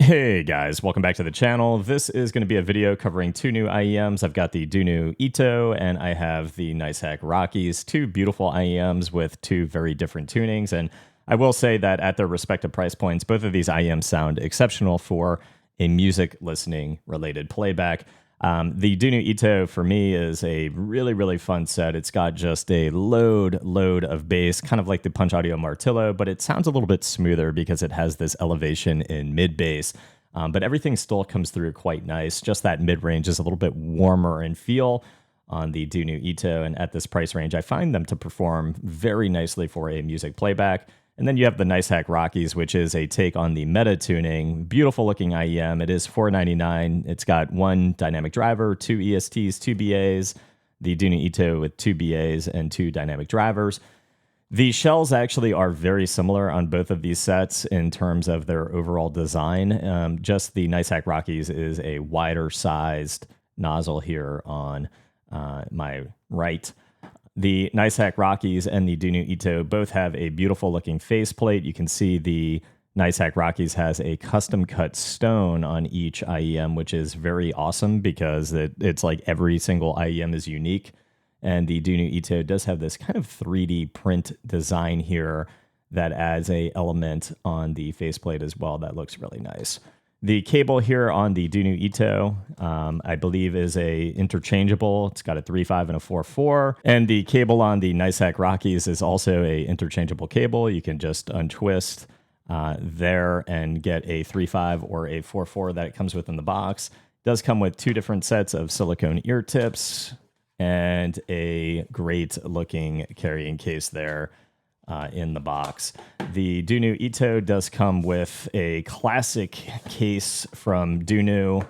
Hey guys, welcome back to the channel. This is going to be a video covering two new IEMs. I've got the Dunu Ito and I have the Nicehck Rockies, two beautiful IEMs with two very different tunings. And I will say that at their respective price points, both of these IEMs sound exceptional for a music listening related playback. The Dunu Ito for me is a really fun set. It's got just a load of bass, kind of like the Punch Audio Martillo, but it sounds a little bit smoother because it has this elevation in mid bass. But everything still comes through quite nice. Just that mid range is a little bit warmer in feel on the Dunu Ito, and at this price range, I find them to perform very nicely for a music playback. And then you have the Nicehck Rockies, which is a take on the meta tuning. Beautiful looking IEM. It is $499. It's got one dynamic driver, two ESTs, two BAs. The Dunu Ito with two BAs and two dynamic drivers. The shells actually are very similar on both of these sets in terms of their overall design. Just the Nicehck Rockies is a wider sized nozzle here on my right. The Nicehck Rockies and the Dunu Ito both have a beautiful looking faceplate. You can see the Nicehck Rockies has a custom cut stone on each IEM, which is very awesome because it's like every single IEM is unique. And the Dunu Ito does have this kind of 3D print design here that adds a element on the faceplate as well that looks really nice. The cable here on the Dunu Ito, I believe, is a interchangeable. It's got a 3.5 and a 4.4. And the cable on the Nicehck Rockies is also a interchangeable cable. You can just untwist there and get a 3.5 or a 4.4 that it comes with in the box. It does come with two different sets of silicone ear tips and a great looking carrying case there. In the box. The Dunu Ito does come with a classic case from Dunu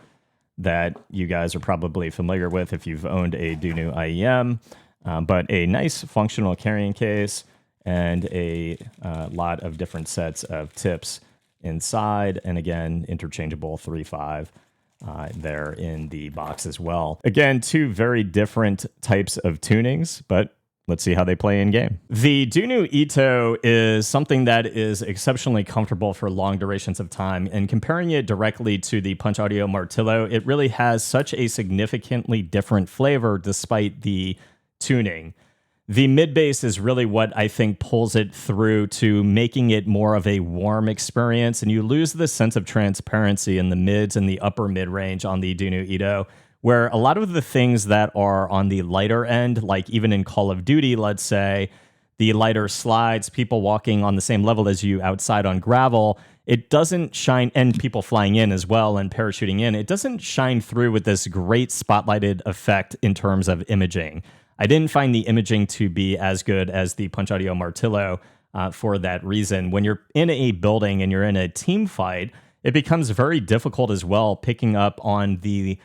that you guys are probably familiar with if you've owned a Dunu IEM, but a nice functional carrying case and a lot of different sets of tips inside, and again, interchangeable 3.5 there in the box as well. Again, two very different types of tunings, but let's see how they play in game. The Dunu Ito is something that is exceptionally comfortable for long durations of time, and comparing it directly to the Punch Audio Martillo, it really has such a significantly different flavor despite the tuning. The mid bass is really what I think pulls it through to making it more of a warm experience, and you lose the sense of transparency in the mids and the upper mid range on the Dunu Ito, where a lot of the things that are on the lighter end, like even in Call of Duty, let's say, the lighter slides, people walking on the same level as you outside on gravel, it doesn't shine, and people flying in as well and parachuting in, it doesn't shine through with this great spotlighted effect in terms of imaging. I didn't find the imaging to be as good as the Punch Audio Martillo for that reason. When you're in a building and you're in a team fight, it becomes very difficult as well picking up on the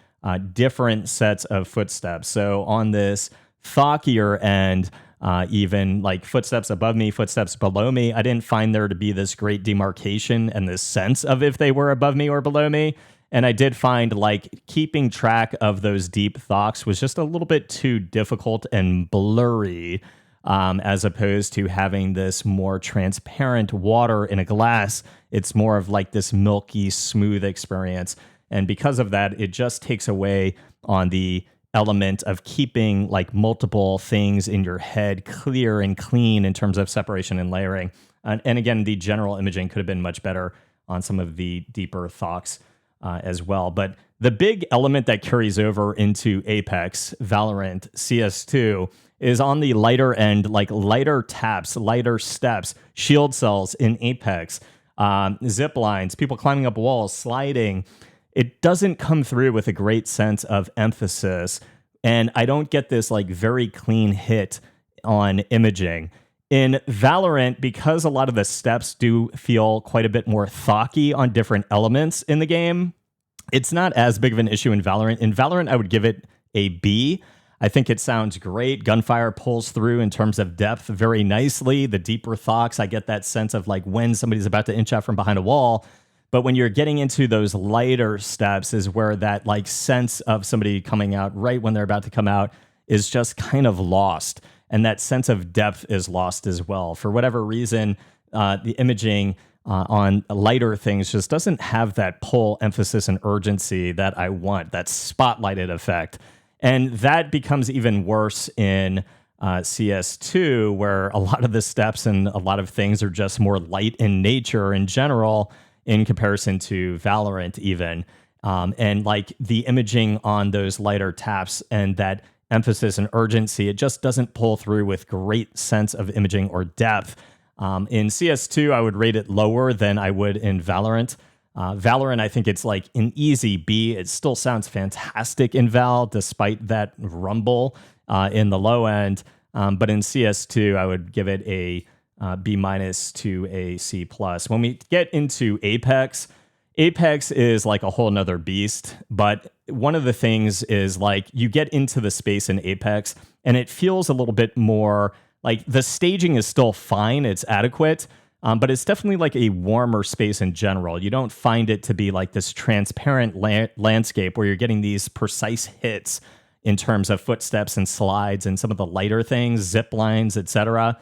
different sets of footsteps. So on this thockier end, even like footsteps above me, footsteps below me, I didn't find there to be this great demarcation and this sense of if they were above me or below me. And I did find like keeping track of those deep thocks was just a little bit too difficult and blurry, as opposed to having this more transparent water in a glass. It's more of like this milky, smooth experience. And because of that, it just takes away on the element of keeping like multiple things in your head clear and clean in terms of separation and layering. And again, the general imaging could have been much better on some of the deeper thocks as well. But the big element that carries over into Apex, Valorant, CS2 is on the lighter end, like lighter taps, lighter steps, shield cells in Apex, zip lines, people climbing up walls, sliding. It doesn't come through with a great sense of emphasis, and I don't get this like very clean hit on imaging. In Valorant, because a lot of the steps do feel quite a bit more thocky on different elements in the game, it's not as big of an issue in Valorant. In Valorant, I would give it a B. I think it sounds great. Gunfire pulls through in terms of depth very nicely. The deeper thocks, I get that sense of like when somebody's about to inch out from behind a wall. But when you're getting into those lighter steps is where that like sense of somebody coming out right when they're about to come out is just kind of lost. And that sense of depth is lost as well. For whatever reason, the imaging on lighter things just doesn't have that pull, emphasis, and urgency that I want, that spotlighted effect. And that becomes even worse in CS2, where a lot of the steps and a lot of things are just more light in nature in general in comparison to Valorant even. And like the imaging on those lighter taps and that emphasis and urgency, it just doesn't pull through with great sense of imaging or depth. In CS2, I would rate it lower than I would in Valorant. Valorant, I think it's like an easy B. It still sounds fantastic in Val, despite that rumble in the low end. But in CS2, I would give it a B- to a C+. When we get into Apex, Apex is like a whole nother beast. But one of the things is like you get into the space in Apex, and it feels a little bit more like the staging is still fine. It's adequate. But it's definitely like a warmer space in general. You don't find it to be like this transparent landscape where you're getting these precise hits in terms of footsteps and slides and some of the lighter things, zip lines, etc.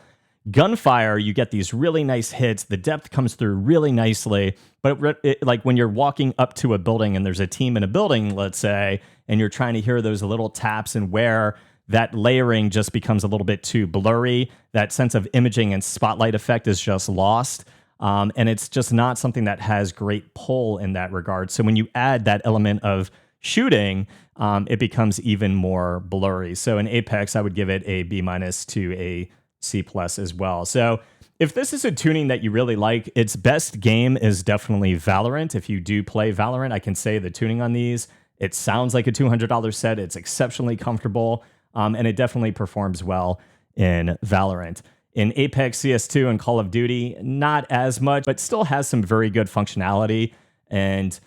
Gunfire, you get these really nice hits. The depth comes through really nicely. But like when you're walking up to a building and there's a team in a building, let's say, and you're trying to hear those little taps and where that layering just becomes a little bit too blurry. That sense of imaging and spotlight effect is just lost. And it's just not something that has great pull in that regard. So when you add that element of shooting, it becomes even more blurry. So in Apex, I would give it a B- to a C+ as well. So if this is a tuning that you really like, its best game is definitely Valorant. If you do play Valorant, I can say the tuning on these, it sounds like a $200 set. It's exceptionally comfortable. And it definitely performs well in Valorant. In Apex, CS2, and Call of Duty, not as much, but still has some very good functionality and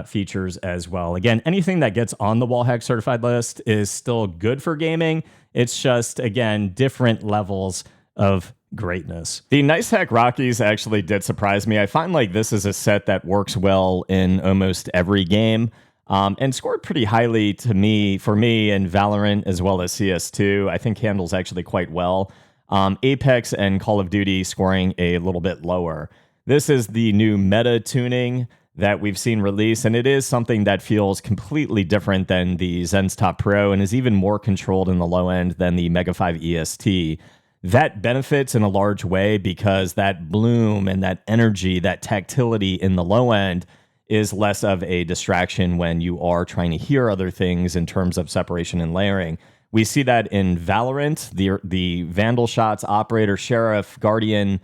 features as well. Again, anything that gets on the wallhack certified list is still good for gaming. It's just, again, different levels of greatness. The Nicehck Rockies actually did surprise me. I find like this is a set that works well in almost every game. And scored pretty highly for me in Valorant as well as CS2. I think handles actually quite well. Apex and Call of Duty scoring a little bit lower. This is the new meta tuning that we've seen release, and it is something that feels completely different than the Zen's Top Pro and is even more controlled in the low end than the Mega 5 EST. That benefits in a large way because that bloom and that energy, that tactility in the low end is less of a distraction when you are trying to hear other things in terms of separation and layering. We see that in Valorant, the Vandal shots, Operator, Sheriff, Guardian,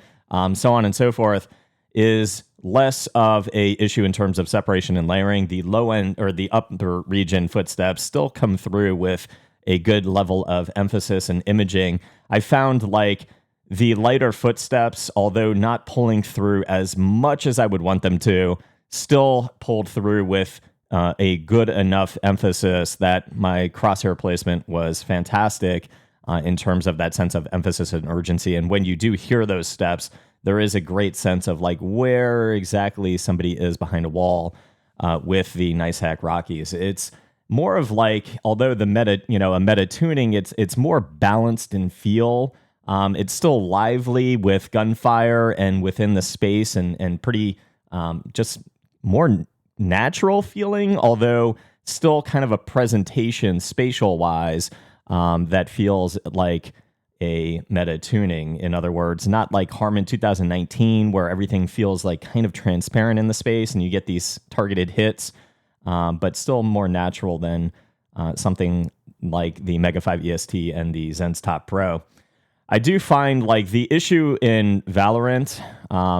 so on and so forth, is less of a issue in terms of separation and layering. The low end or the upper region footsteps still come through with a good level of emphasis and imaging. I found like the lighter footsteps, although not pulling through as much as I would want them to, still pulled through with a good enough emphasis that my crosshair placement was fantastic in terms of that sense of emphasis and urgency. And when you do hear those steps, there is a great sense of like where exactly somebody is behind a wall with the Nicehck Rockies. It's more of like, although the meta, a meta tuning, it's more balanced in feel. It's still lively with gunfire and within the space and pretty just more natural feeling, although still kind of a presentation spatial wise that feels like a meta tuning. In other words, not like Harman 2019 where everything feels like kind of transparent in the space and you get these targeted hits, but still more natural than something like the Mega 5 EST and the Zen's Top Pro. I do find like the issue in Valorant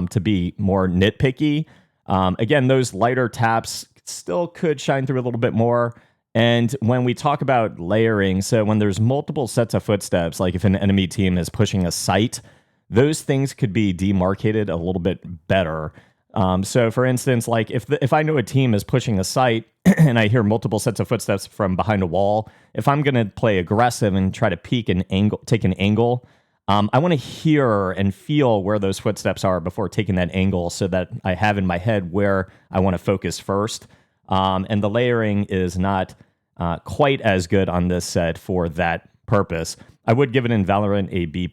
to be more nitpicky. Again, those lighter taps still could shine through a little bit more. And when we talk about layering, so when there's multiple sets of footsteps, like if an enemy team is pushing a site, those things could be demarcated a little bit better. So for instance, like if I know a team is pushing a site and I hear multiple sets of footsteps from behind a wall, if I'm going to play aggressive and try to take an angle, I want to hear and feel where those footsteps are before taking that angle so that I have in my head where I want to focus first. And the layering is not quite as good on this set for that purpose. I would give it in Valorant a B+.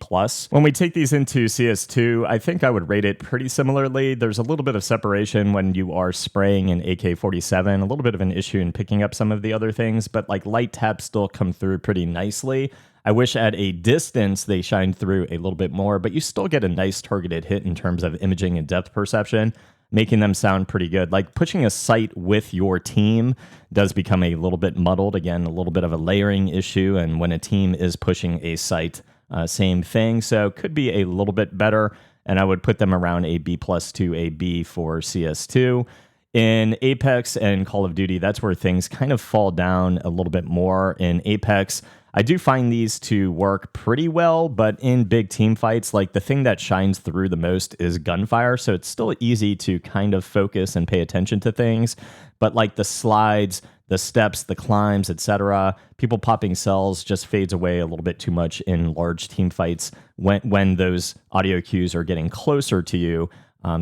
When we take these into CS2, I think I would rate it pretty similarly. There's a little bit of separation when you are spraying an AK-47, a little bit of an issue in picking up some of the other things, but like light taps still come through pretty nicely. I wish at a distance they shined through a little bit more, but you still get a nice targeted hit in terms of imaging and depth perception, making them sound pretty good. Like pushing a sight with your team does become a little bit muddled. Again, a little bit of a layering issue. And when a team is pushing a sight, same thing. So could be a little bit better. And I would put them around a B+ to a B for CS2. In Apex and Call of Duty, that's where things kind of fall down a little bit more. In Apex, I do find these to work pretty well, but in big team fights, like the thing that shines through the most is gunfire. So it's still easy to kind of focus and pay attention to things. But like the slides, the steps, the climbs, etc., people popping cells just fades away a little bit too much in large team fights when those audio cues are getting closer to you,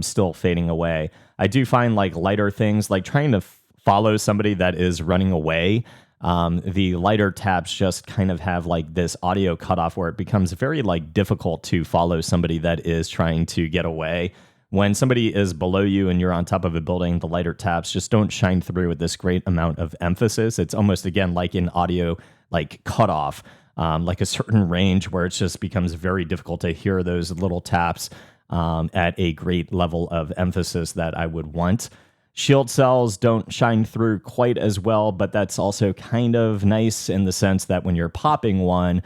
still fading away. I do find like lighter things, like trying to follow somebody that is running away. The lighter taps just kind of have like this audio cutoff where it becomes very like difficult to follow somebody that is trying to get away. When somebody is below you and you're on top of a building, the lighter taps just don't shine through with this great amount of emphasis. It's almost, again, like in audio, like cutoff, like a certain range where it just becomes very difficult to hear those little taps at a great level of emphasis that I would want. Shield cells don't shine through quite as well, but that's also kind of nice in the sense that when you're popping one,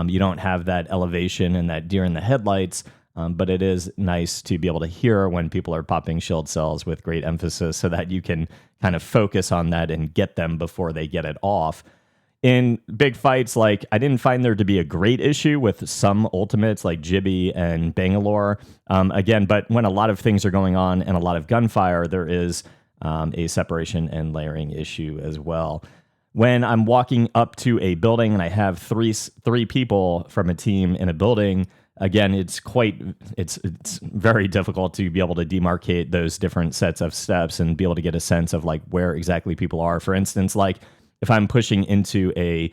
you don't have that elevation and that deer in the headlights, but it is nice to be able to hear when people are popping shield cells with great emphasis so that you can kind of focus on that and get them before they get it off. In big fights, like I didn't find there to be a great issue with some ultimates like Jibby and Bangalore. Again, but when a lot of things are going on and a lot of gunfire, there is a separation and layering issue as well. When I'm walking up to a building and I have three people from a team in a building, again, it's very difficult to be able to demarcate those different sets of steps and be able to get a sense of like where exactly people are. For instance, like if I'm pushing into a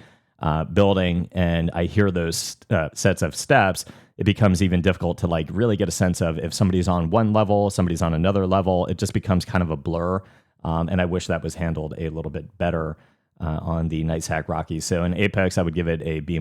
building and I hear those sets of steps, it becomes even difficult to like really get a sense of if somebody's on one level, somebody's on another level. It just becomes kind of a blur. And I wish that was handled a little bit better on the Nicehck Rockies. So in Apex, I would give it a B-.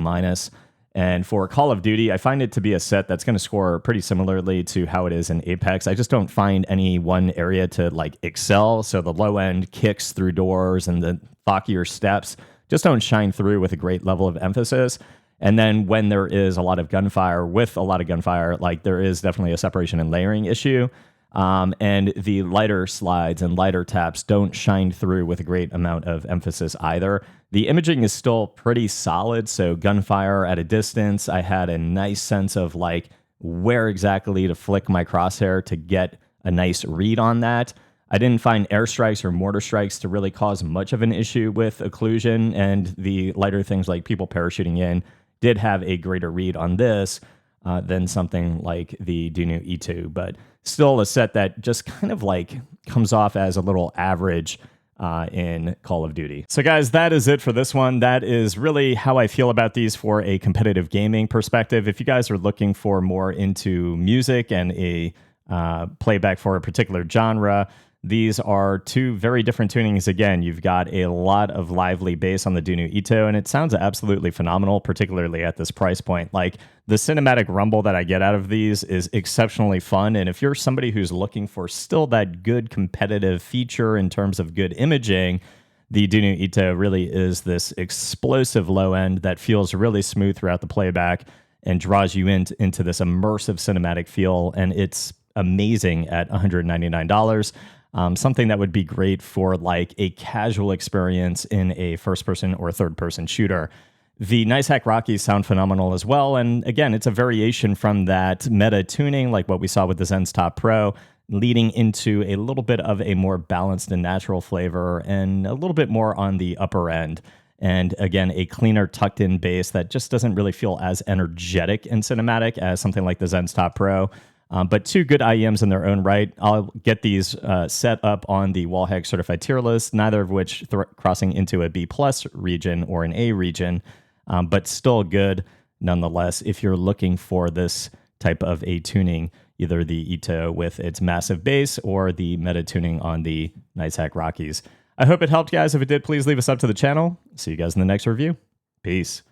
And for Call of Duty, I find it to be a set that's going to score pretty similarly to how it is in Apex. I just don't find any one area to like excel. So the low end kicks through doors and the thockier steps just don't shine through with a great level of emphasis. And then when there is a lot of gunfire, like there is definitely a separation and layering issue. And the lighter slides and lighter taps don't shine through with a great amount of emphasis either. The imaging is still pretty solid. So gunfire at a distance, I had a nice sense of like where exactly to flick my crosshair to get a nice read on that. I didn't find airstrikes or mortar strikes to really cause much of an issue with occlusion, and the lighter things like people parachuting in did have a greater read on this than something like the Dunu Ito, but still a set that just kind of like comes off as a little average in Call of Duty. So guys, that is it for this one. That is really how I feel about these for a competitive gaming perspective. If you guys are looking for more into music and a playback for a particular genre, these are two very different tunings. Again, you've got a lot of lively bass on the Dunu Ito, and it sounds absolutely phenomenal, particularly at this price point. Like, the cinematic rumble that I get out of these is exceptionally fun, and if you're somebody who's looking for still that good competitive feature in terms of good imaging, the Dunu Ito really is this explosive low end that feels really smooth throughout the playback and draws you into this immersive cinematic feel, and it's amazing at $199. Something that would be great for like a casual experience in a first-person or third-person shooter. The Nicehck Rockies sound phenomenal as well, and again, it's a variation from that meta tuning, like what we saw with the Zen's Top Pro, leading into a little bit of a more balanced and natural flavor, and a little bit more on the upper end. And again, a cleaner tucked-in bass that just doesn't really feel as energetic and cinematic as something like the Zen's Top Pro. But two good IEMs in their own right. I'll get these set up on the wallhack certified tier list, neither of which crossing into a B+ region or an A region, but still good. nonetheless, if you're looking for this type of a tuning, either the Ito with its massive bass or the meta tuning on the Nicehck Rockies. I hope it helped, guys. If it did, please leave a sub to the channel. See you guys in the next review. Peace.